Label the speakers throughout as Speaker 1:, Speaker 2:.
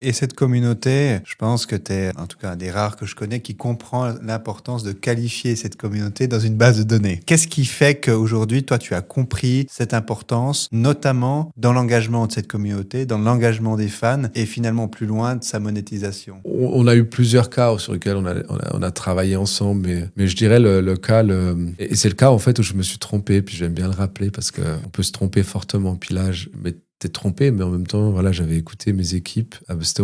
Speaker 1: Et cette communauté, je pense que tu es, en tout cas, un des rares que je connais qui comprend l'importance de qualifier cette communauté dans une base de données. Qu'est-ce qui fait qu'aujourd'hui, toi, tu as compris cette importance, notamment dans l'engagement de cette communauté, dans l'engagement des fans et finalement plus loin de sa monétisation?
Speaker 2: On a eu plusieurs cas sur lesquels on a travaillé ensemble, mais je dirais le cas, et c'est le cas en fait où je me suis trompé, puis j'aime bien le rappeler parce qu'on peut se tromper fortement. Puis là, je m'étais trompé, mais en même temps, voilà, j'avais écouté mes équipes. C'était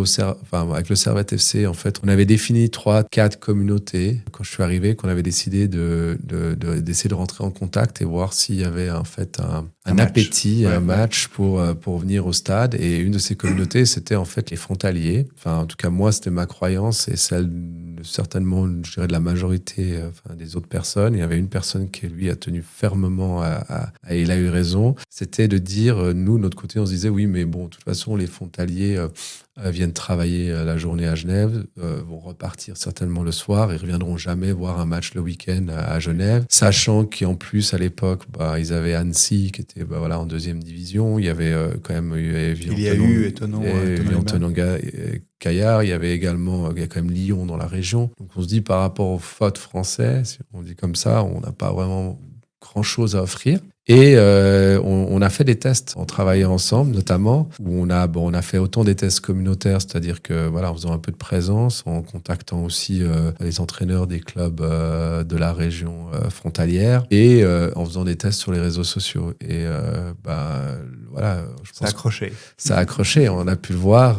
Speaker 2: avec le Servette FC, en fait, on avait défini 3-4 communautés quand je suis arrivé, qu'on avait décidé d'essayer de rentrer en contact et voir s'il y avait en fait un appétit, un match pour venir au stade. Et une de ces communautés, c'était en fait les frontaliers. Enfin, en tout cas, moi, c'était ma croyance et celle certainement, je dirais, de la majorité des autres personnes. Il y avait une personne qui, lui, a tenu fermement et il a eu raison. C'était de dire, nous, de notre côté, on se disait, oui, mais bon, de toute façon, les frontaliers viennent travailler la journée à Genève, vont repartir certainement le soir et reviendront jamais voir un match le week-end à Genève, sachant qu'en plus à l'époque ils avaient Annecy qui était en deuxième division, il y avait quand même Étonnant Caillard, il y avait également quand même Lyon dans la région. Donc on se dit par rapport aux fautes français, si on dit comme ça, on n'a pas vraiment grand chose à offrir. Et on a fait des tests, on travaillait ensemble notamment, où on a fait autant des tests communautaires, c'est-à-dire que en faisant un peu de présence, en contactant aussi les entraîneurs des clubs de la région frontalière, et en faisant des tests sur les réseaux sociaux. Et je pense
Speaker 1: ça a accroché.
Speaker 2: Ça a accroché, on a pu le voir.